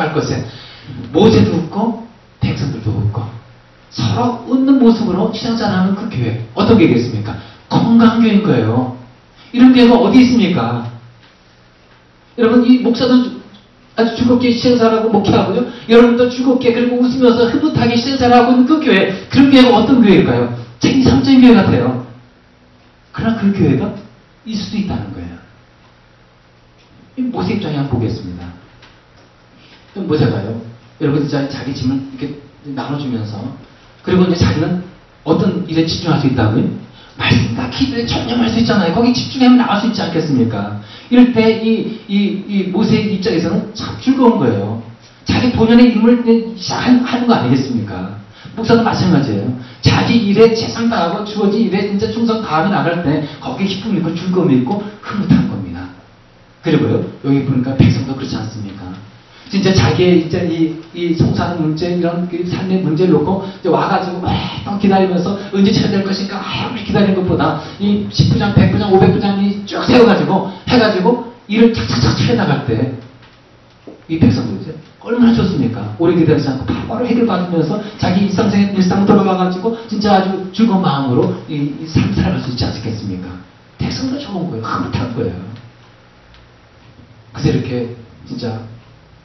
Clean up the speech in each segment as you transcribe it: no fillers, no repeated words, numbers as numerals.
할 것에 모세도 웃고 백성들도 웃고 서로 웃는 모습으로 신앙생활하는 그 교회, 어떤 교회겠습니까? 건강한 교회인 거예요. 이런 교회가 어디 있습니까? 여러분, 이 목사도 아주 즐겁게 신앙생활하고 목회하고요, 여러분도 즐겁게 그리고 웃으면서 흐뭇하게 신앙생활하고 있는 그 교회, 그런 교회가 어떤 교회일까요? 제 이상적인 교회 같아요. 그러나 그 교회가 있을 수 있다는 거예요. 모세 입장에 한번 보겠습니다. 모세가요, 여러분 진짜 자기 짐을 이렇게 나눠주면서, 그리고 이제 자기는 어떤 일에 집중할 수 있다고요? 말씀과 기도에 전념할 수 있잖아요. 거기 집중하면 나갈 수 있지 않겠습니까? 이럴 때 이 모세의 입장에서는 참 즐거운 거예요. 자기 본연의 임무를 하는 거 아니겠습니까? 목사도 마찬가지예요. 자기 일에 최선 다하고 주어진 일에 진짜 충성 다하며 나갈 때 거기에 기쁨이 있고 즐거움이 있고 흐뭇한 겁니다. 그리고요, 여기 보니까 백성도 그렇지 않습니까? 진짜 자기의 이제 이 성사하는 문제, 이런 그 삶의 문제를 놓고 이제 와가지고 막 기다리면서 언제 처리될 것인가 아무리 기다리는 것보다 이 10부장, 100부장, 500부장이 쭉 세워가지고 해가지고 일을 착착착 처리해나갈 때 이 백성들 이제 얼마나 좋습니까? 오래 기다리지 않고 바로 해결받으면서 자기 일상 돌아가가지고 진짜 아주 즐거운 마음으로 이 삶 살아갈 수 있지 않겠습니까? 백성도 좋은 거예요. 흐뭇한 거예요. 그래서 이렇게 진짜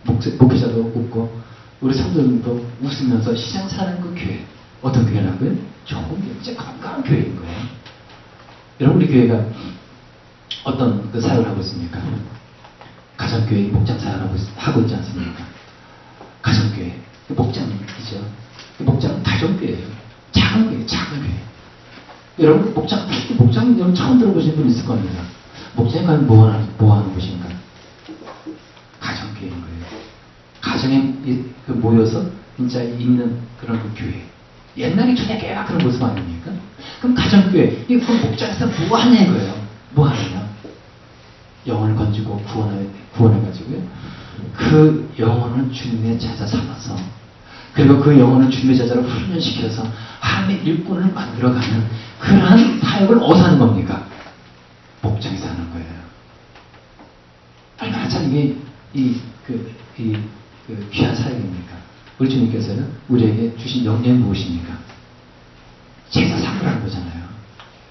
목회자도 웃고 우리 성도님도 웃으면서 시장 사는 그 교회, 어떤 교회라고요? 좋은 교회, 진짜 건강한 교회인 거예요. 여러분, 우리 교회가 어떤 그 사역을 하고 있습니까? 가정교회 목장 사역을 하고 있지 않습니까? 가정교회, 목장이죠. 목장은 가정교회예요. 작은 교회, 작은 교회. 여러분, 목장 여러분 처음 들어보신 분 있을 겁니다. 목장에 가면 뭐 하는 곳인가? 가정교회인 거예요. 가정에 모여서 진짜 있는 그런 그 교회. 옛날에 초대교회가 그런 모습 아닙니까? 그럼 가정교회, 이 목장에서 뭐 하냐 이거예요. 뭐 하느냐? 영혼을 건지고 구원해가지고요. 그 영혼을 주님의 제자 삼아서, 그리고 그 영혼을 주님의 제자로 훈련시켜서 하나님의 일꾼을 만들어가는 그러한 사역을 어디서 하는 겁니까? 목장에서 하는 거예요. 얼마나 참 이게 귀한 사역입니까? 우리 주님께서는 우리에게 주신 명령이 무엇입니까? 제자 삼으라는 거잖아요.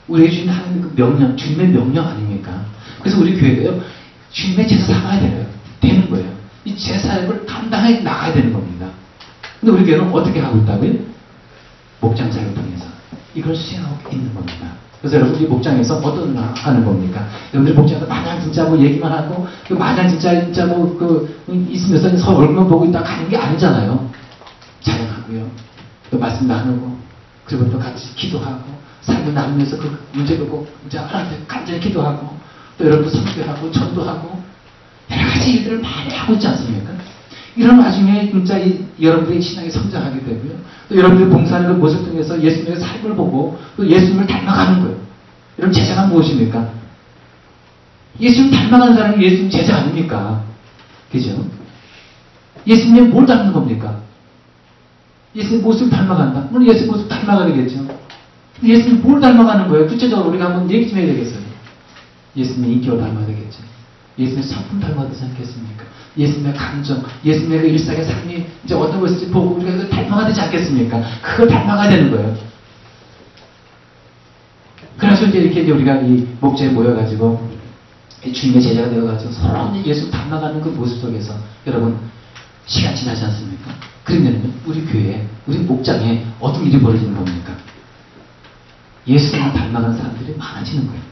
우리에게 주신 하나님의 그 명령, 주님의 명령 아닙니까? 그래서 우리 교회가요, 주님의 제자 삼아야 되는 거예요. 이 제사 사역을 감당해 나가야 되는 겁니다. 근데 우리 교회는 어떻게 하고 있다고요? 목장 사역을 통해서 이걸 수행하고 있는 겁니다. 그래서 여러분, 이 목장에서 어떤 일 하는 겁니까? 여러분들 목장에서 마냥 진짜 뭐 얘기만 하고, 마냥 진짜 있으면서 서로 얼굴만 보고 있다 가는 게 아니잖아요. 찬양하고요, 또 말씀 나누고, 그리고 또 같이 기도하고, 삶을 나누면서 그 문제를 꼭 하나님께 간절히 기도하고, 또 여러분도 선교하고, 전도하고, 여러 가지 일들을 많이 하고 있지 않습니까? 이런 와중에 진짜 여러분들의 신앙이 성장하게 되고요. 또 여러분들이 봉사하는 그 모습 통해서 예수님의 삶을 보고 또 예수님을 닮아가는 거예요. 여러분, 제자가 무엇입니까? 예수님 닮아가는 사람이 예수님 제자 아닙니까? 그죠? 예수님 뭘 닮는 겁니까? 예수님 모습을 닮아간다? 물론 예수님 모습 닮아가겠죠. 예수님 뭘 닮아가는 거예요? 구체적으로 우리가 한번 얘기 좀 해야 되겠어요. 예수님의 인격을 닮아야 되겠죠. 예수님의 성품 닮아야 되지 않겠습니까? 예수님의 감정, 예수님의 그 일상의 삶이 이제 어떤 것인지 보고 우리가 그걸 닮아가야 되지 않겠습니까? 그걸 닮아가야 되는 거예요. 그래서 이제 이렇게 우리가 이 목장에 모여가지고 주님의 제자가 되어가지고 서로 예수 닮아가는 그 모습 속에서 여러분, 시간 지나지 않습니까? 그러면 우리 교회에, 우리 목장에 어떤 일이 벌어지는 겁니까? 예수님을 닮아가는 사람들이 많아지는 거예요.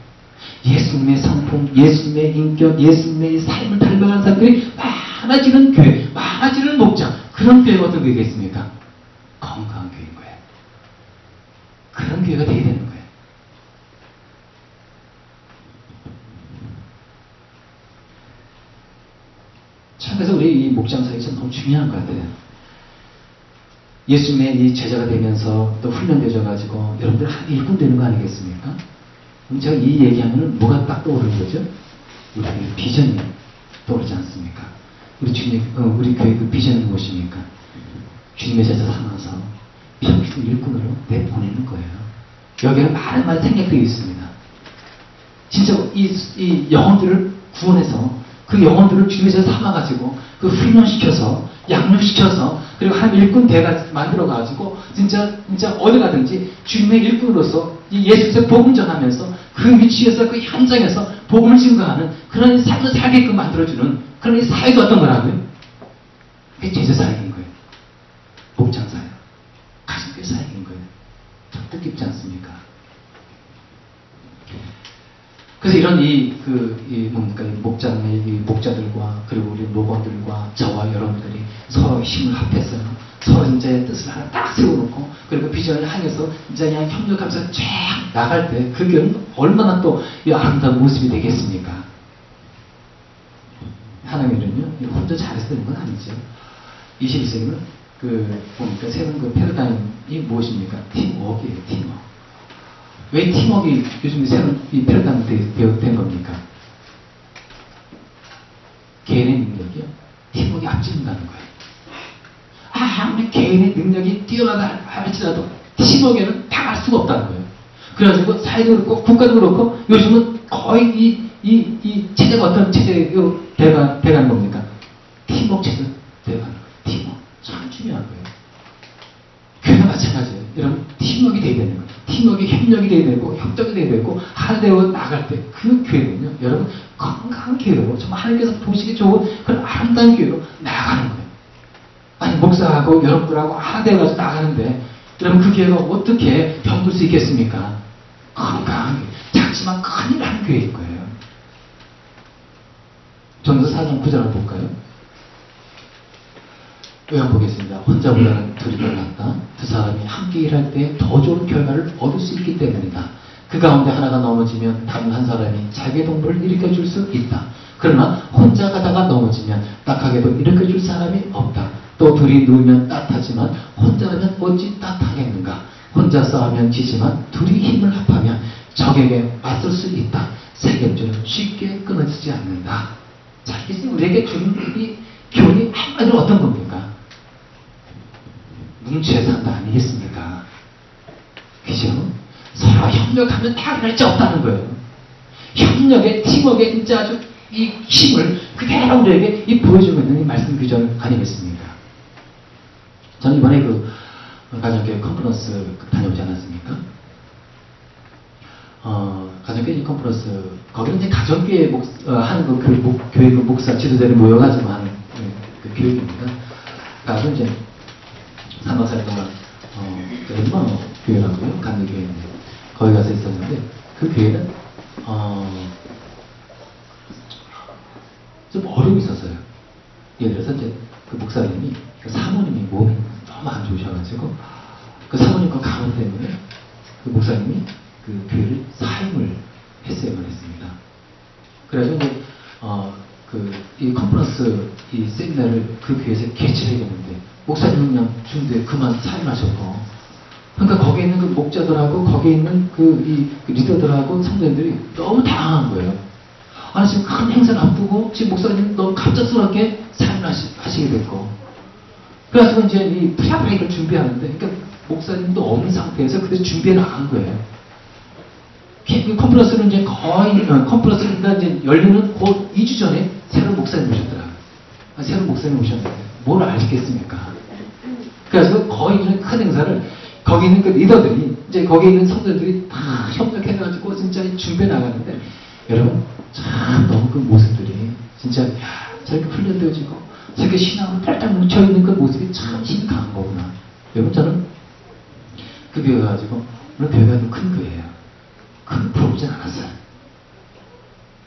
예수님의 성품, 예수님의 인격, 예수님의 삶을 닮아가는 사람들이 많아지는 교회, 많아지는 목장. 그런 교회가 어떤 교회겠습니까? 건강한 교회인 거예요. 그런 교회가 되어야 되는 거예요. 참, 그래서 우리 이 목장 사역이 참 너무 중요한 것 같아요. 예수님의 이 제자가 되면서 또 훈련되셔가지고 여러분들 한 일꾼 되는 거 아니겠습니까? 그럼 제가 이 얘기하면 뭐가 딱 떠오르는 거죠? 우리 비전이 떠오르지 않습니까? 우리 교회 그 비전은 무엇입니까? 주님의 제자 삼아서 평생 일꾼으로 내보내는 거예요. 여기에는 많은 생략되어 있습니다. 진짜 이 영혼들을 구원해서 그 영혼들을 주님의 제자 삼아가지고 그 훈련시켜서 양육시켜서 그리고 한 일꾼 대가 만들어가지고 진짜 어디 가든지 주님의 일꾼으로서 이 예수의 복음 전하면서 그 위치에서 그 현장에서 복음을 증거하는 그런 삶을 살게끔 만들어주는 그런 이 사역이 어떤 거라고요? 그게 제자 사역인 거예요. 목장 사역, 가정교회 사역인 거예요. 참 뜻깊지 않습니까? 그래서 이런 뭡니까, 목장의 이 목자들과 그리고 우리 목원들과 저와 여러분들이 서로 힘을 합해서 서로 이제 뜻을 하나 딱 세워놓고 그리고 비전을 향해서 이제 그냥 협력하면서 쫙 나갈 때 그 교회는 얼마나 또 이 아름다운 모습이 되겠습니까? 하나님은요, 혼자 잘해서 되는 건 아니죠. 21세기는 뭡니까, 새로운 그 패러다임이 무엇입니까? 팀워크예요, 팀워크. 왜 팀워크가 요즘 새로운 이 패러다임이 된 겁니까? 개인의 능력이요, 팀워크가 앞지른다는 거예요. 아무리 개인의 능력이 뛰어나다 할지라도 팀워크에는 당할 수가 없다는 거예요. 그래가지고 사회도 그렇고 국가도 그렇고 요즘은 거의 이 체제가 어떤 체제로 돼가는 겁니까? 팀워크 체제 돼가는 거예요. 팀워크 참 중요한 거예요. 교회가 마찬가지예요. 여러분, 팀워크가 돼야 되는 거예요. 팀워크 협력이 돼야 되고 협력이 돼야 되고 하나 되어 나갈 때 그 교회는요, 여러분, 건강한 교회로 정말 하나님께서 보시기 좋은 그런 아름다운 교회로 나가는 거예요. 아니, 목사하고 여러분들하고 하나 되어가지고 나가는데 여러분, 그 교회가 어떻게 병들 수 있겠습니까? 건강한 교회, 작지만 큰일 나는 교회일 거예요. 전도서 4장 9절을 볼까요? 요약 보겠습니다. 혼자보다는 둘이 더 낫다. 두 사람이 함께 일할 때 더 좋은 결과를 얻을 수 있기 때문이다. 그 가운데 하나가 넘어지면 다른 한 사람이 자기의 동료를 일으켜줄 수 있다. 그러나 혼자 가다가 넘어지면 딱하게도 일으켜줄 사람이 없다. 또 둘이 누우면 따뜻하지만 혼자라면 어찌 따뜻하겠는가. 혼자 싸우면 지지만 둘이 힘을 합하면 적에게 맞설 수 있다. 세 겹줄은 쉽게 끊어지지 않는다. 자, 이제 우리에게 주는 이 교훈이 한마디로 어떤 겁니까? 뭉쳐야 산다 아니겠습니까? 그죠? 서로 협력하면 다 그럴 수 없다는 거예요. 협력의, 팀워크의 진짜 아주 이 힘을 그대로 우리에게 보여주고 있는 이 말씀 규정 아니겠습니까? 저는 이번에 가정교회 컨퍼런스 다녀오지 않았습니까? 가정교회 컨퍼런스, 거기는 이제 가정교회 하는 교회 목사 지도자를 모여가지고 하는 그 교육입니다. 가서 이제 3박 4일 동안, 얼마 교회라고요? 감리교회인데. 거기 가서 있었는데, 그 교회는, 좀 어려움이 있었어요. 예를 들어서 이제 그 목사님이, 그 사모님이 몸이 너무 안 좋으셔가지고, 그 사모님 그 가문 때문에 그 목사님이 그 교회를 사임을 했어야만 했습니다. 그래서 이제, 이 컨퍼런스, 이 세미나를 그 교회에서 개최를 해줬는데, 목사님은 그냥 중도에 그만 사임하셨고, 그러니까 거기에 있는 그 목자들하고, 거기에 있는 그 리더들하고 성도님들이 너무 당황한 거예요. 아니, 지금 큰 행사를 앞두고, 지금 목사님 너무 갑작스럽게 사임을 하시게 됐고, 그래가지고 이제 이 프리아프레이크를 준비하는데, 그러니까 목사님도 없는 상태에서 그때 준비해 나간 거예요. 컨퍼런스는 이제 컨퍼런스가 이제 열리는 곧 2주 전에 새로운 목사님 오셨더라고요. 새로운 목사님 오셨는데, 뭘 아시겠습니까? 그래서 거의 큰 행사를, 거기 있는 그 리더들이, 이제 거기 있는 성도들이 다 협력해가지고 진짜 준비해 나가는데, 여러분, 참 너무 그 모습들이, 진짜, 저렇게 훈련되어지고, 저렇게 신앙으로 팔딱 뭉쳐있는 그 모습이 참 힘이 강한 거구나. 여러분, 저는 그 교회 가지고, 물론 교회가 좀 큰 교회예요. 큰 부럽진 않았어요.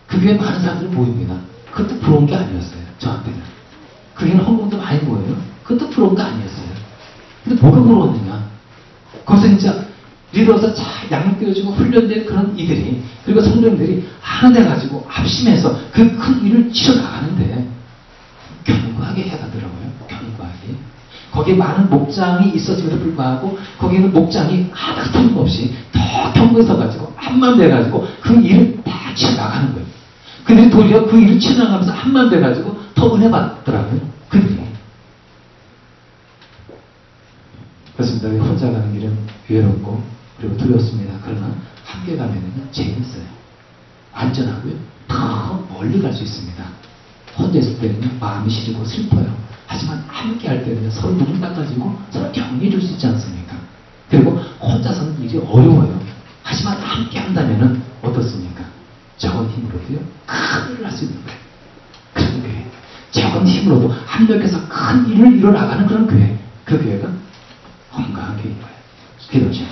그 교회 많은 사람들이 모입니다. 그것도 부러운 게 아니었어요. 저한테는. 그 교회는 헌금도 많이 모여요. 그것도 부러운 게 아니었어요. 근데 뭐가 부러웠느냐? 거기서 진짜 리더로서 잘 양육되어지고 훈련된 그런 이들이, 그리고 성도님들이 하나 돼가지고 합심해서 그 큰 일을 치러나가는데 견고하게 해가더라고요. 견고하게. 거기에 많은 목장이 있었음에도 불구하고 거기에는 목장이 하나 틀림없이 더 견고해 서가지고 한만 돼가지고 그 일을 다 치러나가는 거예요. 근데 도리어 그 일을 치러나가면서 한만 돼가지고 더 은혜 받더라고요. 그들이. 그렇습니다. 혼자 가는 길은 외롭고 그리고 두렵습니다. 그러나 함께 가면은 재밌어요. 안전하고요. 더 멀리 갈 수 있습니다. 혼자 있을 때는 마음이 시리고 슬퍼요. 하지만 함께 할 때는 서로 눈을 닦아주고 서로 격려해 줄 수 있지 않습니까? 그리고 혼자서는 일이 어려워요. 하지만 함께 한다면은 어떻습니까? 적은 힘으로도요, 큰 일을 할 수 있는 거예요. 그런 교회. 적은 힘으로도 합력해서 큰 일을 이뤄나가는 그런 교회. 그 교회가 건강한 교회인 거예요. 기도하시죠.